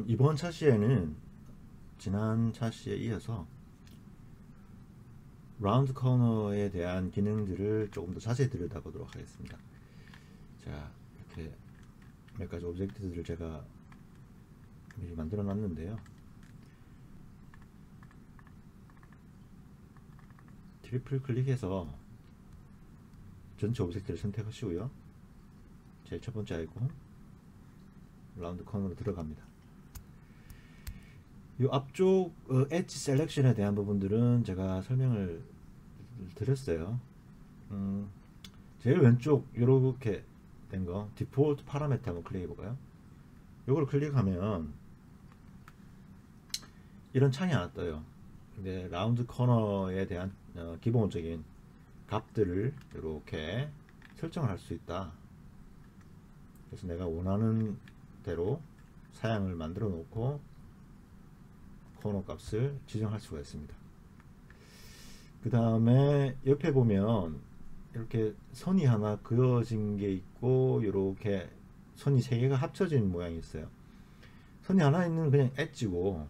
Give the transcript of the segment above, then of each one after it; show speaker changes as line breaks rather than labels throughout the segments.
이번 차시에는 지난 차시에 이어서 라운드 커너에 대한 기능들을 조금 더 자세히 들여다보도록 하겠습니다. 자, 이렇게 몇 가지 오브젝트들을 제가 미리 만들어 놨는데요. 트리플 클릭해서 전체 오브젝트를 선택하시고요. 제일 첫 번째 아이콘 라운드 커너로 들어갑니다. 이 앞쪽 엣지 셀렉션에 대한 부분들은 제가 설명을 드렸어요. 제일 왼쪽 이렇게 된 거 디폴트 파라미터 한번 클릭해 볼까요? 이걸 클릭하면 이런 창이 하나 떠요. 근데 라운드 커너에 대한 기본적인 값들을 이렇게 설정을 할 수 있다. 그래서 내가 원하는 대로 사양을 만들어 놓고 코너 값을 지정할 수가 있습니다. 그 다음에 옆에 보면 이렇게 선이 하나 그어진 게 있고 이렇게 선이 세 개가 합쳐진 모양이 있어요. 선이 하나 있는 그냥 엣지고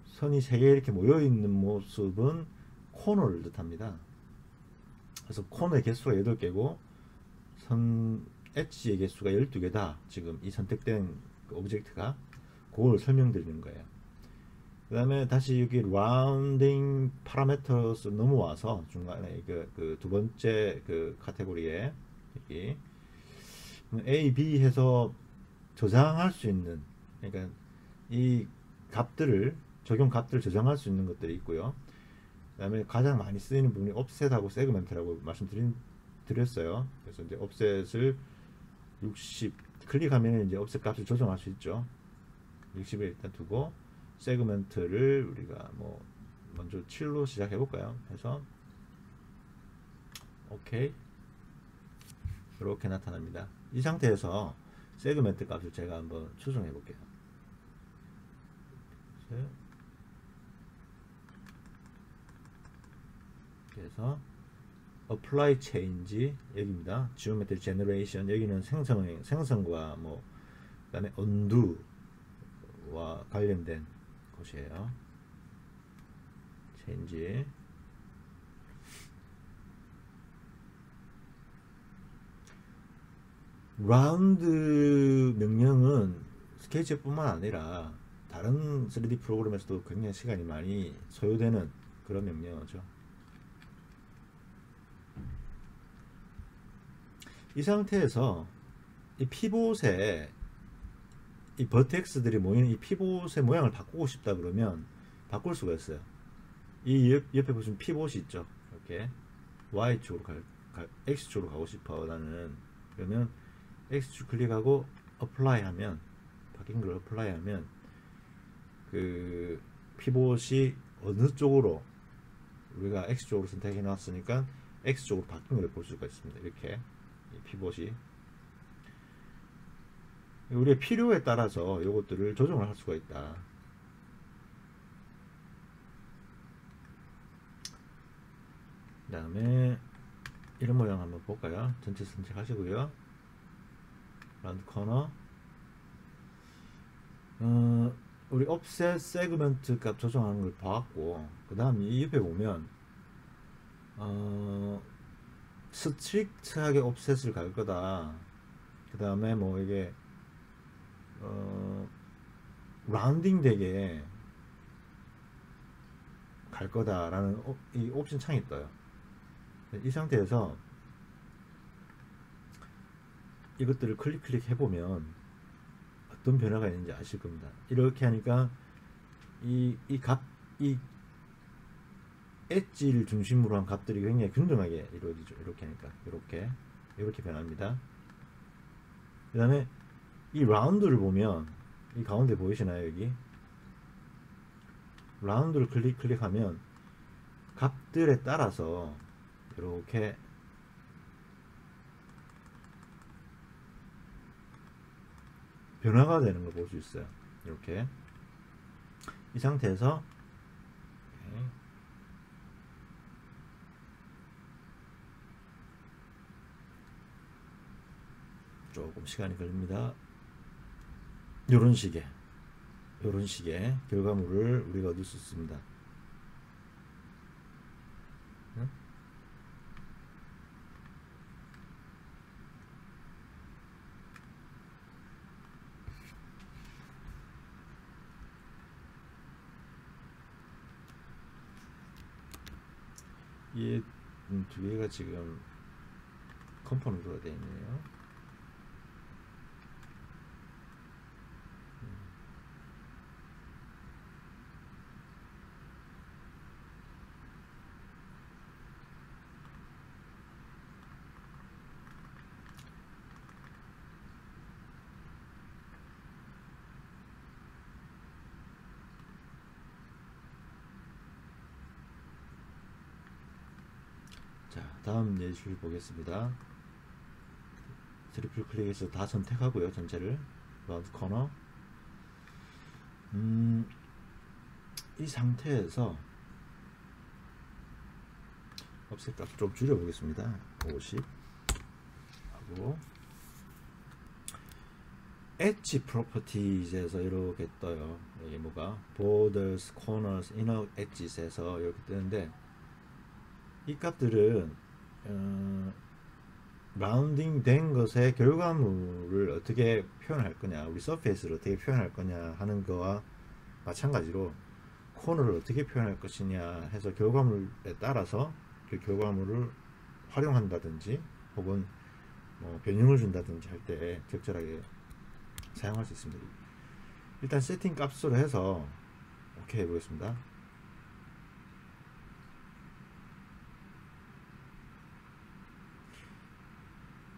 선이 세 개 이렇게 모여 있는 모습은 코너를 뜻합니다. 그래서 코너의 개수가 8개고 선 엣지의 개수가 12개다. 지금 이 선택된 오브젝트가 그걸 설명드리는 거예요. 그 다음에 다시 여기 라운딩 파라미터스 넘어와서 중간에 그 두 번째 그 카테고리에 여기 A, B 해서 저장할 수 있는, 그러니까 이 값들을 적용 값들을 저장할 수 있는 것들이 있고요. 그 다음에 가장 많이 쓰이는 부분이 옵셋하고 세그멘트라고 말씀드렸어요. 그래서 이제 옵셋을 60 클릭하면 이제 옵셋 값을 조정할 수 있죠. 60에 일단 두고 세그멘트를 우리가 뭐 먼저 7로 시작해 볼까요? 해서 오케이, 이렇게 나타납니다. 이 상태에서 세그멘트 값을 제가 한번 추정해 볼게요. 그래서 apply change 여기입니다. geometry generation 여기는 생성과 뭐 그다음에 undo와 관련된 곳이에요. change 라운드 명령은 스케치뿐만 아니라 다른 3D 프로그램에서도 굉장히 시간이 많이 소요되는 그런 명령어죠. 이 상태에서 이 피봇에 이 버텍스들이 모이는 이 피봇의 모양을 바꾸고 싶다 그러면 바꿀 수가 있어요. 이 옆에 보시면 피봇이 있죠. 이렇게 Y축으로 X축으로 가고 싶어 나는. 그러면 X축 클릭하고 apply 하면, 바뀐 걸 apply 하면 그 피봇이 어느 쪽으로 우리가 X쪽으로 선택해 놨으니까 X쪽으로 바뀐 걸 볼 수가 있습니다. 이렇게 피봇이 우리의 필요에 따라서 이것들을 조정을 할 수가 있다. 그 다음에 이런 모양 한번 볼까요? 전체 선택하시고요. 라운드 커너 우리 offset 세그먼트 값 조정하는 걸 봐왔고, 그 다음 이 옆에 보면 스트릭트하게 offset을 갈 거다. 그 다음에 뭐 이게 라운딩 되게 갈 거다라는 이 옵션 창이 떠요. 이 상태에서 이것들을 클릭 해보면 어떤 변화가 있는지 아실 겁니다. 이렇게 하니까 이 엣지를 중심으로 한 값들이 굉장히 균등하게 이루어지죠. 이렇게 하니까 이렇게 변합니다. 그 다음에 이 라운드를 보면 이 가운데 보이시나요? 여기 라운드를 클릭하면 값들에 따라서 이렇게 변화가 되는 걸 볼 수 있어요. 이렇게 이 상태에서 조금 시간이 걸립니다. 요런 식의 결과물을 우리가 얻을 수 있습니다. 응? 이 두 개가 지금 컴포넌트가 되어 있네요. 자, 다음 예시를 보겠습니다. 트리플 클릭해서 다 선택하고요. 전체를 라운드 코너. 이 상태에서 offset 값을 좀 줄여 보겠습니다. 50 하고 엣지 프로퍼티즈에서 이렇게 떠요. 이게 뭐가 borders, corners, inner edges에서 이렇게 뜨는데, 이 값들은 라운딩 된 것의 결과물을 어떻게 표현할 거냐, 우리 서페이스를 어떻게 표현할 거냐 하는 거와 마찬가지로 코너를 어떻게 표현할 것이냐 해서 결과물에 따라서 그 결과물을 활용한다든지 혹은 뭐 변형을 준다든지 할 때 적절하게 사용할 수 있습니다. 일단 세팅 값으로 해서 오케이 해보겠습니다.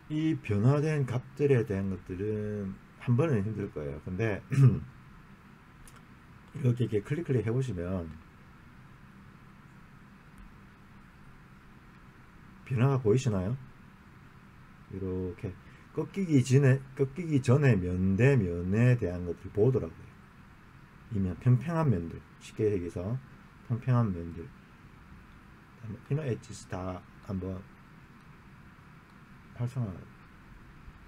이 변화된 값들에 대한 것들은 한 번은 힘들 거예요. 근데 이렇게 클릭 해보시면 변화가 보이시나요? 이렇게 꺾이기 전에 면대 면에 대한 것들이 보더라고요. 이면 평평한 면들, 쉽게 얘기해서 평평한 면들, 이너 엣지스 다 한번 활성화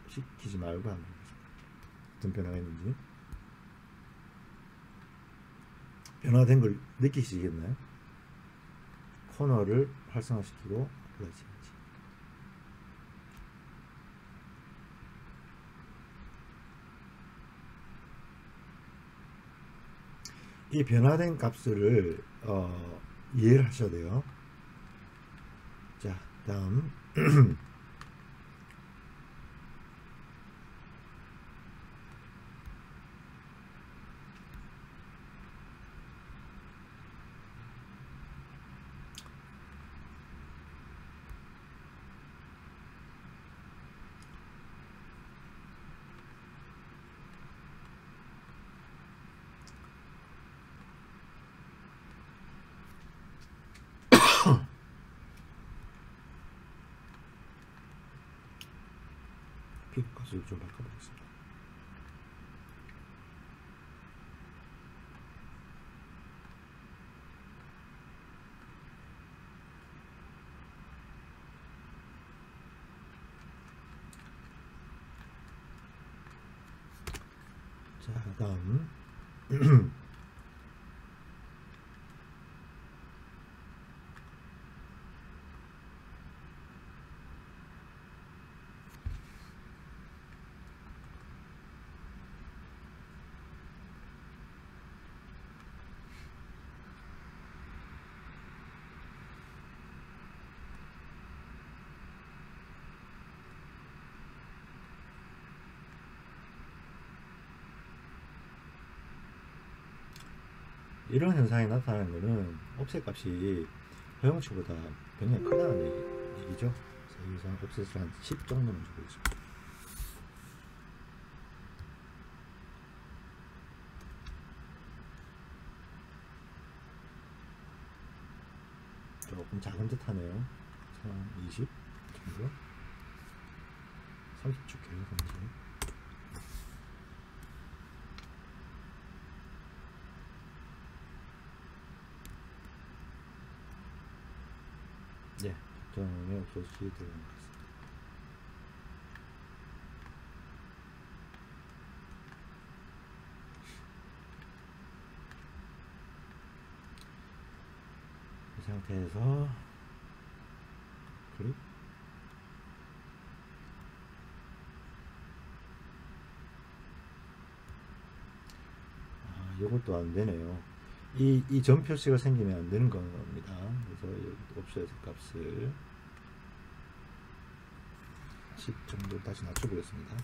시키지 말고 한번 어떤 변화가 있는지. 변화된 걸 느끼시겠나요? 코너를 활성화시키고 그렇지. 이 변화된 값을 이해를 하셔야 돼요. 자, 다음 픽 값을 좀 바꿔보겠습니다. 자, 다음 이런 현상이 나타나는 것은 옵셋 값이 허용치보다 굉장히 크다는 얘기죠. 그래서 옵셋을 한 10 정도는 주고 있습니다. 조금 작은 듯 하네요. 한 20 정도? 30 줄게요. 30. 네, 적정에 없어지 들어간 것 같습니다. 상태에서 클릭. 이것도 안 되네요. 이 점 표시가 생기면 안 되는 겁니다. 그래서 여기 옵션 값을 10 정도 다시 낮춰보겠습니다.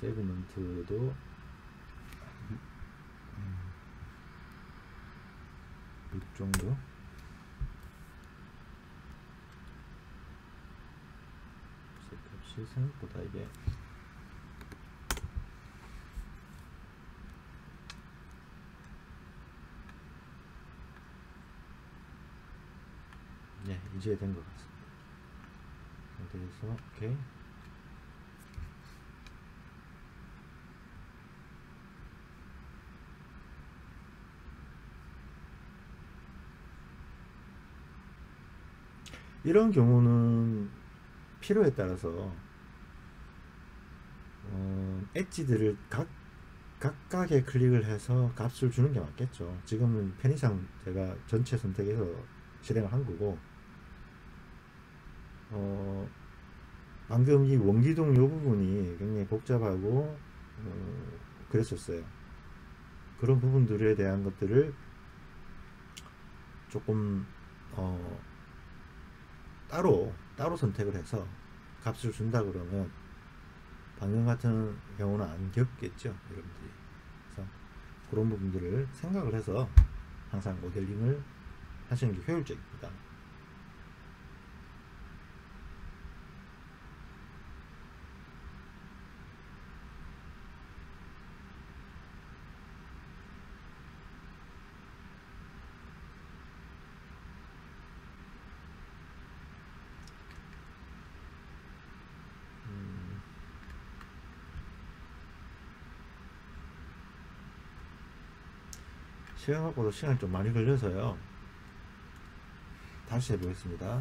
세그먼트도 6 정도. 값이 생각보다 이게 네, 이제 된 것 같습니다. 그래서 오케이. 이런 경우는 필요에 따라서 엣지들을 각각에 클릭을 해서 값을 주는 게 맞겠죠. 지금은 편의상 제가 전체 선택해서 실행을 한 거고, 방금 이 원기둥 요 부분이 굉장히 복잡하고 그랬었어요. 그런 부분들에 대한 것들을 조금 따로 선택을 해서 값을 준다 그러면 방금 같은 경우는 안 겪겠죠, 여러분들이. 그래서 그런 부분들을 생각을 해서 항상 모델링을 하시는 게 효율적입니다. 생각보다 시간이 좀 많이 걸려서요. 다시 해보겠습니다.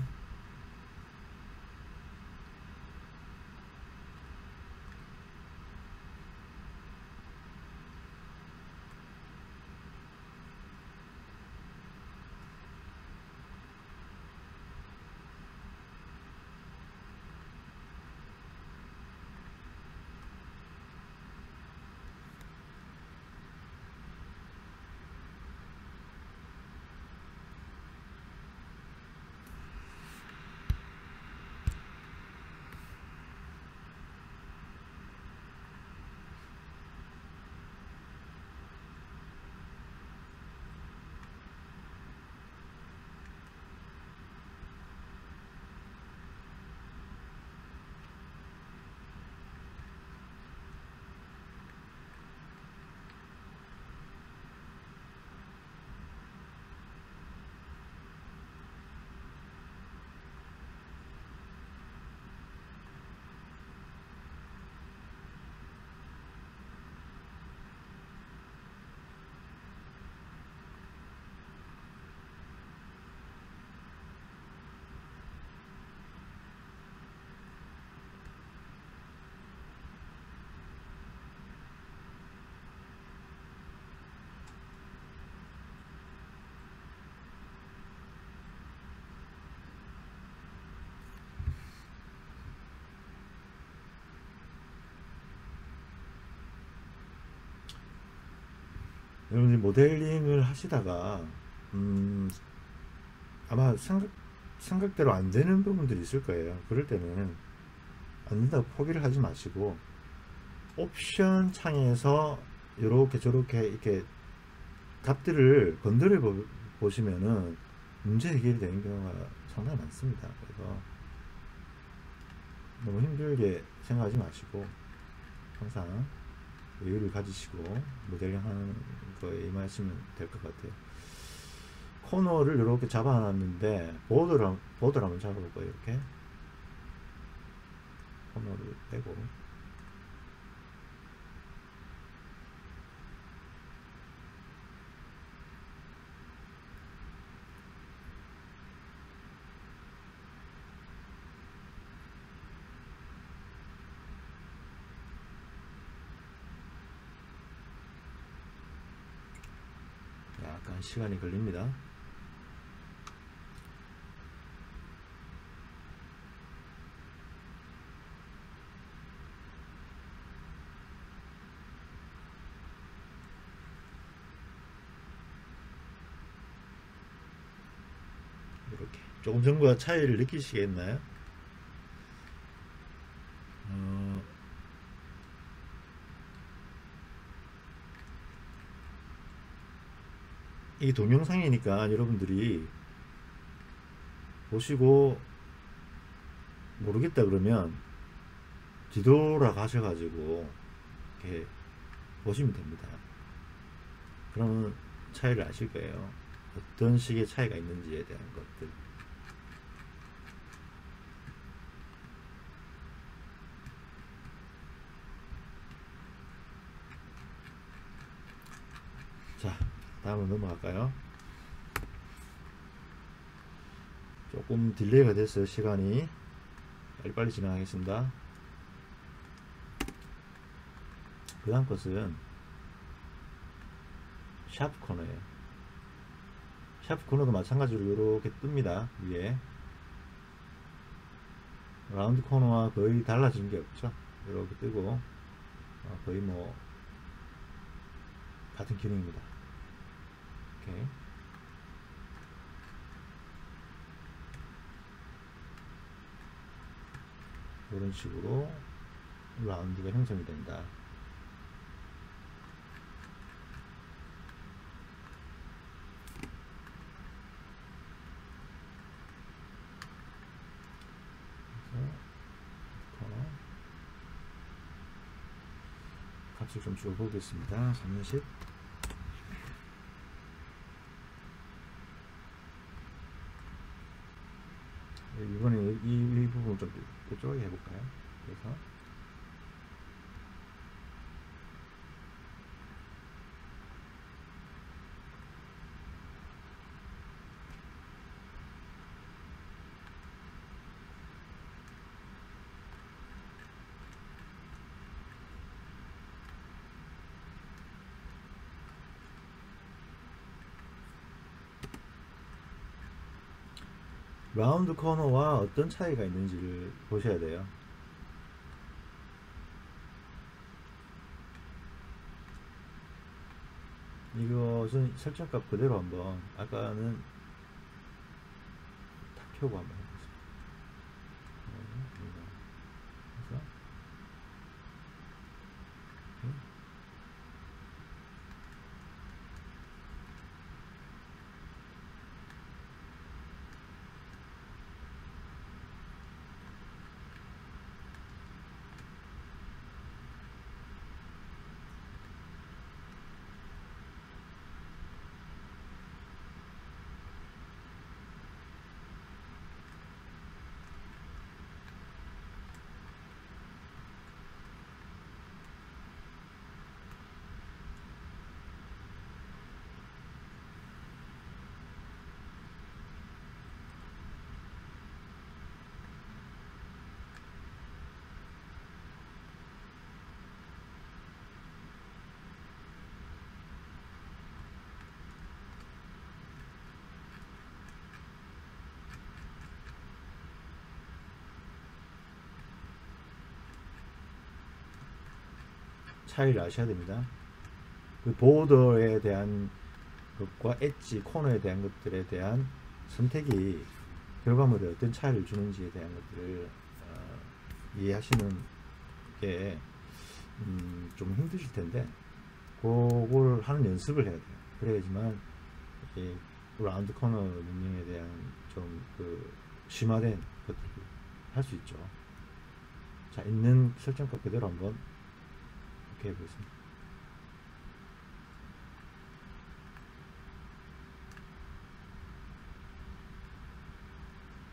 여러분들이 모델링을 하시다가 아마 생각대로 안 되는 부분들이 있을 거예요. 그럴 때는 안 된다고 포기를 하지 마시고 옵션 창에서 이렇게 저렇게 이렇게 값들을 건드려 보시면은 문제 해결이 되는 경우가 상당히 많습니다. 그래서 너무 힘들게 생각하지 마시고 항상 여유를 가지시고 모델링 하는 거에 임하시면 될 것 같아요. 코너를 이렇게 잡아놨는데 보드를 한번 잡아볼까요? 이렇게 코너를 빼고 약간 시간이 걸립니다. 이렇게 조금 전과 차이를 느끼시겠나요? 이게 동영상이니까 여러분들이 보시고 모르겠다 그러면 뒤돌아 가셔가지고 이렇게 보시면 됩니다. 그러면 차이를 아실 거예요. 어떤 식의 차이가 있는지에 대한 것들. 자, 다음으로 넘어갈까요? 조금 딜레이가 됐어요. 시간이 빨리빨리 진행하겠습니다. 그 다음 것은 샤프 코너예요. 샤프 코너도 마찬가지로 이렇게 뜹니다. 위에 라운드 코너와 거의 달라진 게 없죠. 이렇게 뜨고 거의 뭐 같은 기능입니다. 오케이. 이런 식으로 라운드가 형성이 된다. 값을 좀 줄여보겠습니다. 30. 이번에 이 부분 좀 이쪽에 해볼까요? 그래서 라운드 코너와 어떤 차이가 있는지를 보셔야 돼요. 이것은 설정값 그대로 한번 아까는 다 켜고 한번 해보세요. 그래서 차이를 아셔야 됩니다. 그 보더에 대한 것과 엣지, 코너에 대한 것들에 대한 선택이 결과물에 어떤 차이를 주는지에 대한 것들을 이해하시는 게 좀 힘드실 텐데 그걸 하는 연습을 해야 돼요. 그래야지만 라운드 코너 능력에 대한 좀 그 심화된 것들을 할 수 있죠. 자, 있는 설정값 그대로 한번 이렇게 해보겠습니다.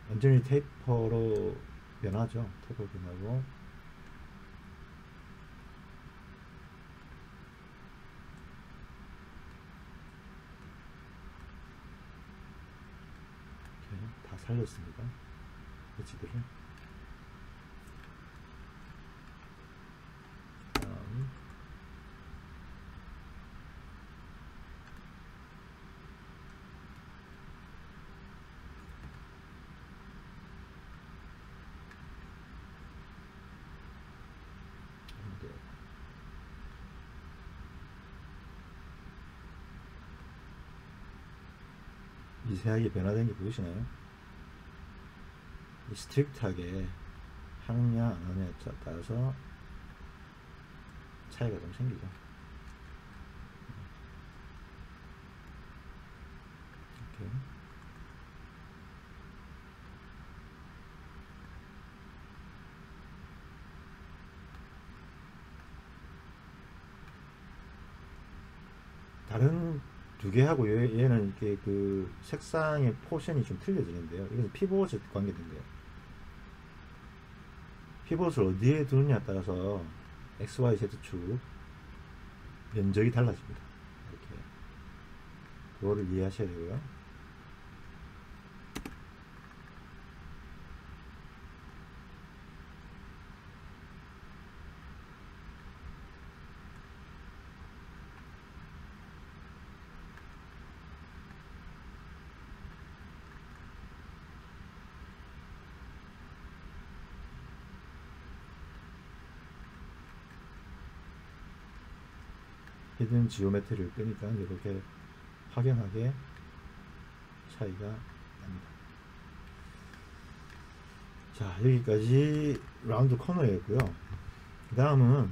완전히 테이퍼로 변하죠. 테이퍼로 변하고 다 살렸습니다. 배치들을 다음 미세하게 변화된 게 보이시나요? 이 스트릭트하게 하느냐 안 하느냐에 따라서 차이가 좀 생기죠. 이렇게. 다른 두 개하고 얘는 이렇게 그 색상의 포션이 좀 틀려지는데요. 이것은 피봇에 관계된 거예요. 피봇을 어디에 두느냐에 따라서 XYZ축 면적이 달라집니다. 이렇게 그거를 이해하셔야 되고요. 히든 지오메트리를 끄니까 이렇게 확연하게 차이가 납니다. 자, 여기까지 라운드 코너였고요. 그 다음은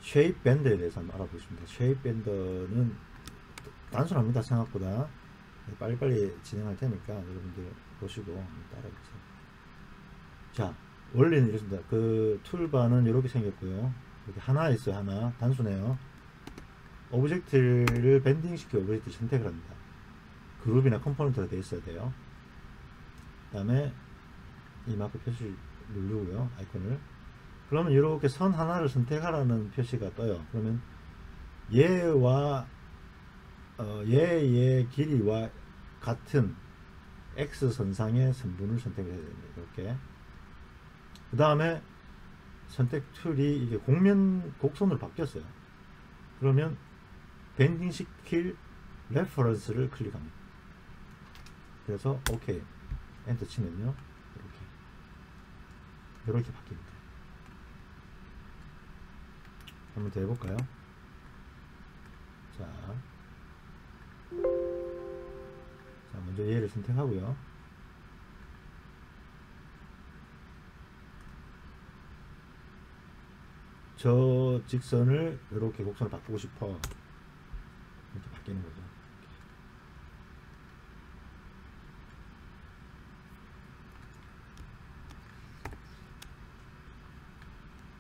쉐입 밴더에 대해서 한번 알아보겠습니다. 쉐입 밴더는 단순합니다. 생각보다. 빨리빨리 진행할 테니까 여러분들 보시고 따라해보세요. 자, 원리는 이렇습니다. 그 툴바는 이렇게 생겼고요. 이렇게 하나 있어요. 하나. 단순해요. 오브젝트를 밴딩 시켜 오브젝트 선택을 합니다. 그룹이나 컴포넌트가 되어 있어야 돼요. 그 다음에 이 마크 표시 누르고요. 아이콘을. 그러면 이렇게 선 하나를 선택하라는 표시가 떠요. 그러면 얘와 얘의 길이와 같은 X선상의 선분을 선택을 해야 됩니다. 이렇게. 그 다음에 선택 툴이 이게 곡선으로 바뀌었어요. 그러면 밴딩 시킬 레퍼런스를 클릭합니다. 그래서 OK 엔터 치면요 이렇게 바뀝니다. 한번 더 해볼까요? 자, 먼저 얘를 선택하고요. 저 직선을 이렇게 곡선을 바꾸고 싶어. 이렇게 바뀌는 거죠.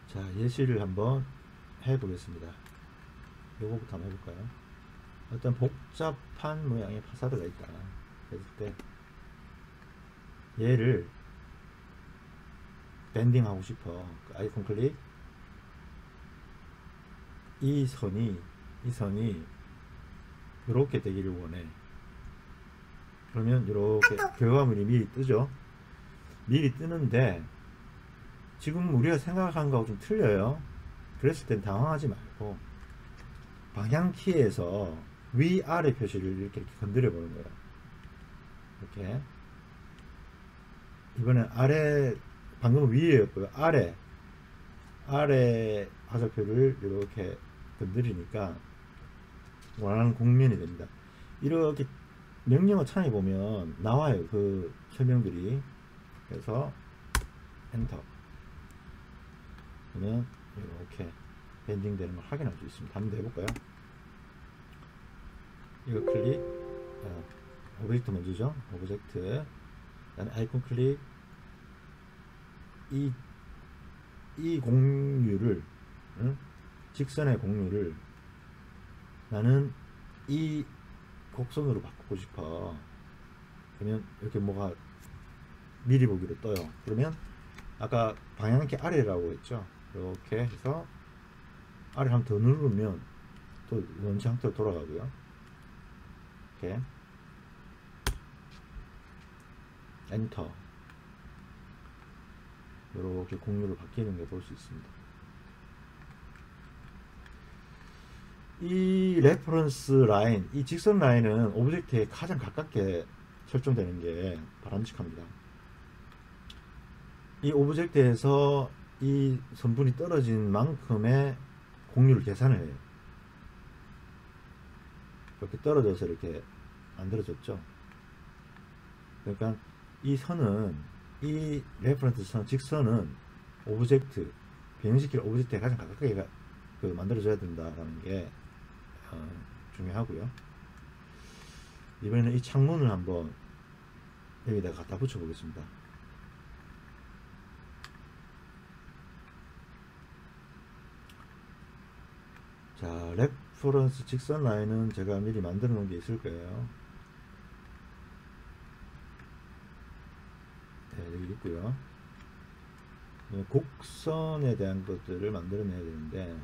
자, 예시를 한번 해보겠습니다. 요거부터 한번 해볼까요? 어떤 복잡한 모양의 파사드가 있다. 그랬을 때 얘를 밴딩 하고 싶어. 그 아이콘 클릭. 이 선이 이렇게 되기를 원해. 그러면 이렇게 결과물이 미리 뜨죠. 미리 뜨는데 지금 우리가 생각한 거하고 좀 틀려요. 그랬을 땐 당황하지 말고 방향키에서 위아래 표시를 이렇게 건드려 보는 거예요. 이렇게. 이번엔 아래, 방금은 위에였고요. 아래 화살표를 이렇게 건드리니까 원하는 곡면이 됩니다. 이렇게 명령어 창에 보면 나와요. 그 설명들이. 그래서 엔터. 그러면 이렇게 밴딩 되는 걸 확인할 수 있습니다. 한번 더 해볼까요? 이거 클릭. 오브젝트 먼저죠. 오브젝트. 그 다음에 아이콘 클릭. 이 공유를, 직선의 공유를 나는 이 곡선으로 바꾸고 싶어. 그러면 이렇게 뭐가 미리 보기로 떠요. 그러면 아까 방향키 아래라고 했죠. 이렇게 해서 아래 한 번 더 누르면 또 원시 상태로 돌아가고요. 이렇게 엔터. 이렇게 공유로 바뀌는 게 볼 수 있습니다. 이 레퍼런스 라인, 이 직선 라인은 오브젝트에 가장 가깝게 설정되는 게 바람직합니다. 이 오브젝트에서 이 선분이 떨어진 만큼의 공유를 계산을 해요. 이렇게 떨어져서 이렇게 만들어졌죠. 그러니까 이 선은, 이 레퍼런스 선, 직선은 오브젝트, 변형시킬 오브젝트에 가장 가깝게 만들어져야 된다라는 게 중요하고요. 이번에는 이 창문을 한번 여기다가 갖다 붙여 보겠습니다. 자, 레퍼런스 직선 라인은 제가 미리 만들어 놓은 게 있을 거예요. 네, 여기 있고요. 곡선에 대한 것들을 만들어내야 되는데,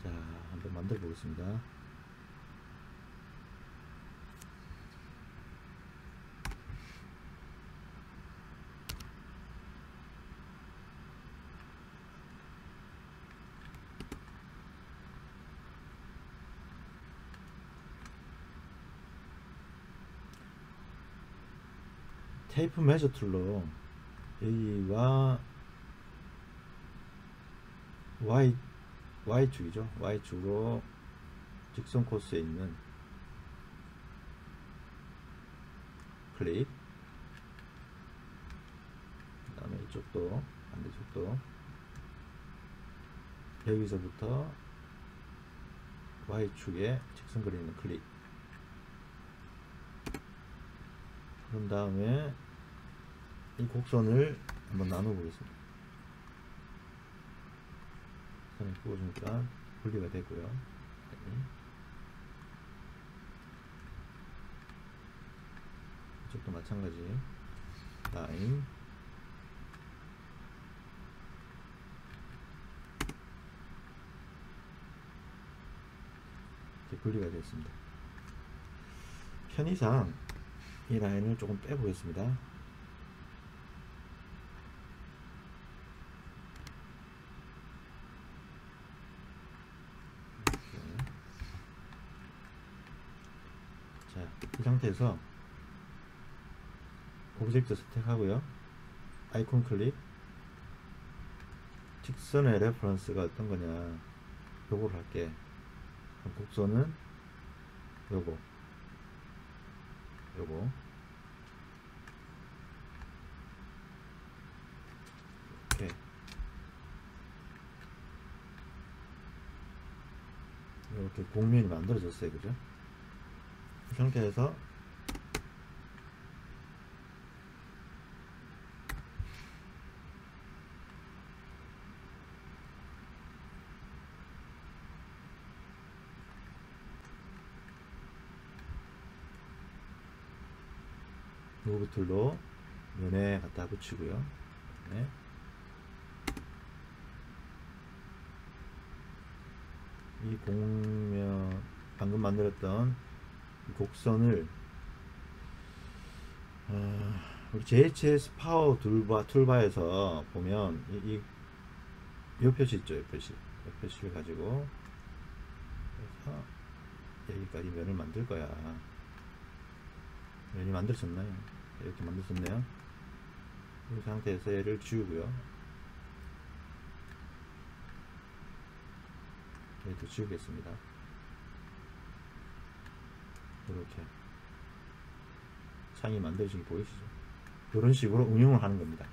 자, 한번 만들어 보겠습니다. 테이프 메저 툴로 여기와 Y축이죠. Y축으로 직선 코스에 있는 클릭, 그 다음에 이쪽도, 반대쪽도 여기서부터 Y축에 직선 그리는 클릭. 그런 다음에 이 곡선을 한번 나눠 보겠습니다. 선을 그어주니까 분리가 되고요. 네. 이쪽도 마찬가지. 라인, 이렇게 분리가 됐습니다. 편의상 이 라인을 조금 빼보겠습니다. 이 상태에서 오브젝트 선택하고요. 아이콘 클릭, 직선의 레퍼런스가 어떤 거냐, 요거를 할게. 곡선은 요거 이렇게 이렇게 곡면이 만들어졌어요. 그죠? 이 상태에서 무브 툴로 면에 갖다 붙이고요. 네. 이 곡면, 방금 만들었던 곡선을 우리 JHS 파워 툴바에서 보면 이 표시 있죠. 이 표시를 가지고 그래서 여기까지 면을 만들 거야. 면이 만들어졌나요? 이렇게 만들어졌네요. 이 상태에서 얘를 지우고요. 얘도 지우겠습니다. 이렇게 창이 만들어진 게 보이시죠? 이런 식으로 응용을 하는 겁니다.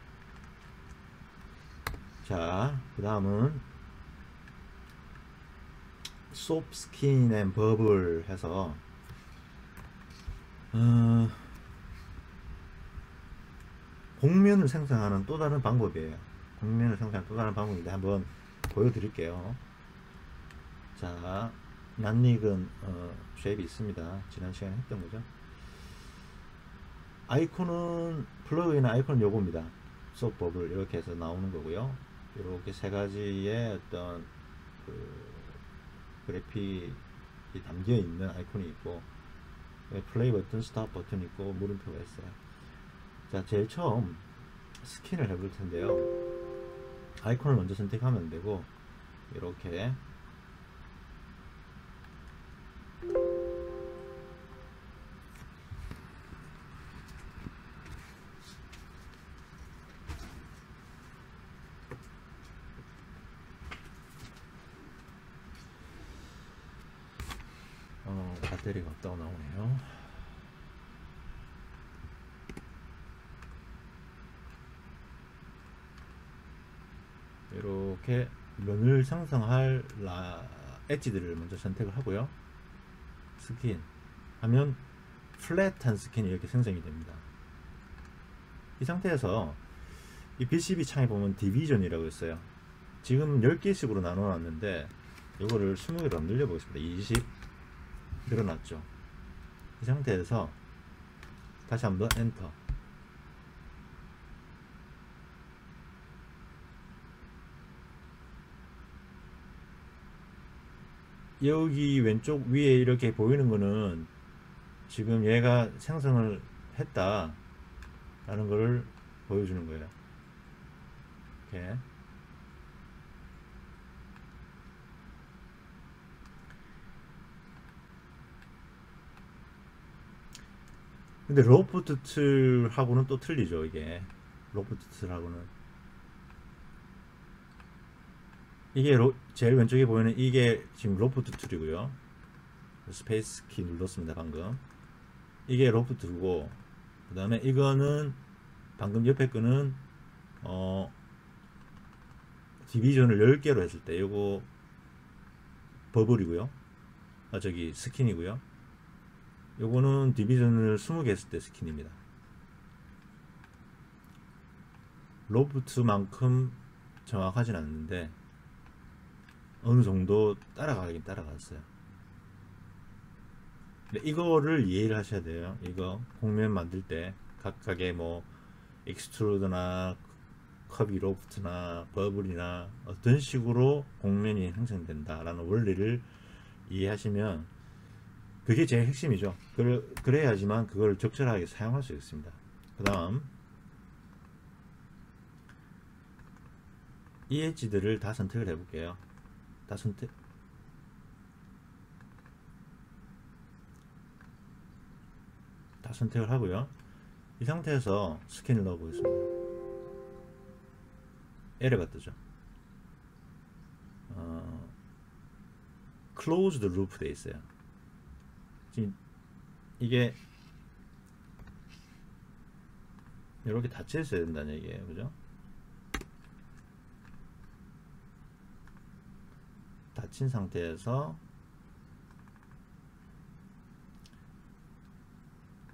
자, 그 다음은 소프트 스킨 앤 버블 해서 곡면을 생성하는 또 다른 방법이에요. 곡면을 생성하는 또 다른 방법인데 한번 보여드릴게요. 자, 낯익은 쉐입이 있습니다. 지난 시간에 했던 거죠. 아이콘은, 플러그인 아이콘은 요겁니다. 소프트 버블 이렇게 해서 나오는 거고요. 이렇게 세 가지의 어떤 그래픽이 담겨 있는 아이콘이 있고, 플레이 버튼, 스탑 버튼 있고, 물음표가 있어요. 자, 제일 처음 스킨을 해볼 텐데요. 아이콘을 먼저 선택하면 되고, 이렇게 배터리가 없다고 나오네요. 이렇게 면을 생성할 엣지들을 먼저 선택을 하고요. 스킨 하면 플랫한 스킨이 이렇게 생성이 됩니다. 이 상태에서 이 PCB 창에 보면 디비전이라고 있어요. 지금 10개씩으로 나눠 놨는데 이거를 20개로 늘려 보겠습니다. 20 늘어났죠. 이 상태에서 다시 한번 엔터. 여기 왼쪽 위에 이렇게 보이는 거는 지금 얘가 생성을 했다 라는 것을 보여주는 거예요. 이렇게. 근데 로프트 틀하고는 또 틀리죠. 이게 로프트 틀하고는 이게 제일 왼쪽에 보이는 이게 지금 로프트 툴이고요. 스페이스 키 눌렀습니다. 방금 이게 로프트 툴이고, 그 다음에 이거는 방금 옆에 거는 디비전을 10개로 했을 때 요거 버블이고요. 저기 스킨이고요. 요거는 디비전을 20개 했을 때 스킨입니다. 로프트만큼 정확하진 않는데 어느 정도 따라가긴 따라갔어요. 근데 이거를 이해를 하셔야 돼요. 이거 곡면 만들 때 각각의 뭐 익스트루드나 컵이 로프트나 버블이나 어떤 식으로 곡면이 형성된다 라는 원리를 이해하시면 그게 제일 핵심이죠. 그래야지만 그걸 적절하게 사용할 수 있습니다. 그 다음 이 엣지들을 다 선택을 해 볼게요. 다 선택을 하고요. 이 상태에서 스캔을 넣어 보겠습니다. 에러가 뜨죠. closed loop 돼 있어요. 지금 이게 이렇게 닫혀 있어야 된다는 얘기예요. 그죠? 닫힌 상태에서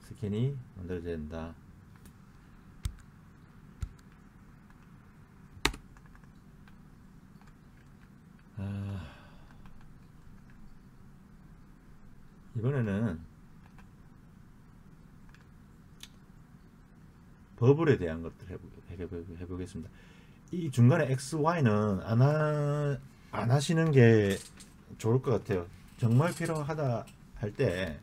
스캔이 만들어져야 된다. 이번에는 버블에 대한 것들 해보겠습니다. 이 중간에 XY는 안 하시는 게 좋을 것 같아요. 정말 필요하다 할 때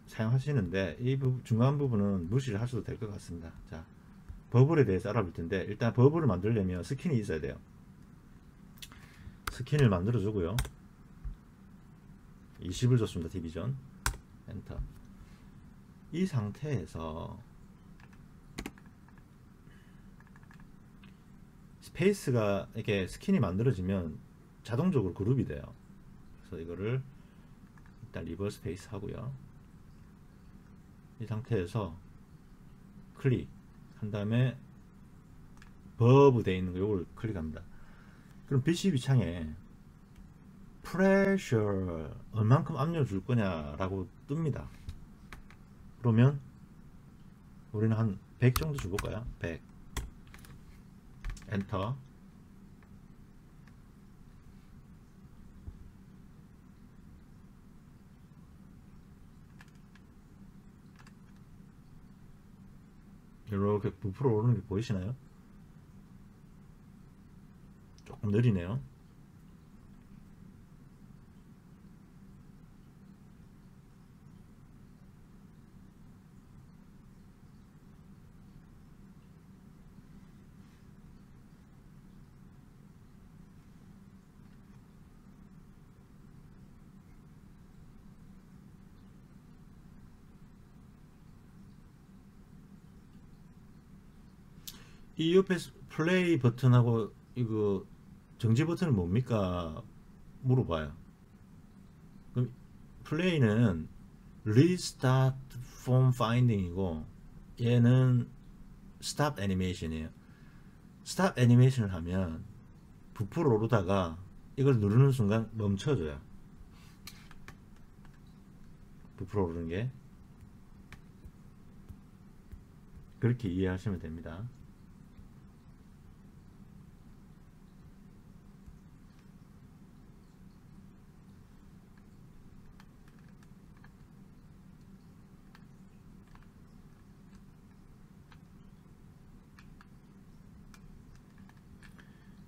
사용하시는데 이 중간 부분은 무시를 하셔도 될 것 같습니다. 자, 버블에 대해서 알아볼 텐데 일단 버블을 만들려면 스킨이 있어야 돼요. 스킨을 만들어 주고요. 20을 줬습니다. 디비전 엔터. 이 상태에서 스페이스가 이렇게 스킨이 만들어지면 자동적으로 그룹이 돼요. 그래서 이거를 일단 리버스 스페이스 하고요. 이 상태에서 클릭 한 다음에 버브 되어 있는 거 이걸 클릭합니다. 그럼 PCB 창에 프레셔 얼만큼 압력 줄 거냐라고 뜹니다. 그러면 우리는 한 100 정도 줘볼까요? 100 엔터. 이렇게 부풀어 오르는 게 보이시나요? 조금 느리네요. 이 옆에 플레이 버튼하고 이거 정지 버튼은 뭡니까? 물어봐요. 플레이는 restart form finding이고 얘는 stop animation이에요. stop animation을 하면 부풀어 오르다가 이걸 누르는 순간 멈춰져요. 부풀어 오르는 게 그렇게 이해하시면 됩니다.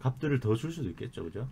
값들을 더 줄 수도 있겠죠, 그죠?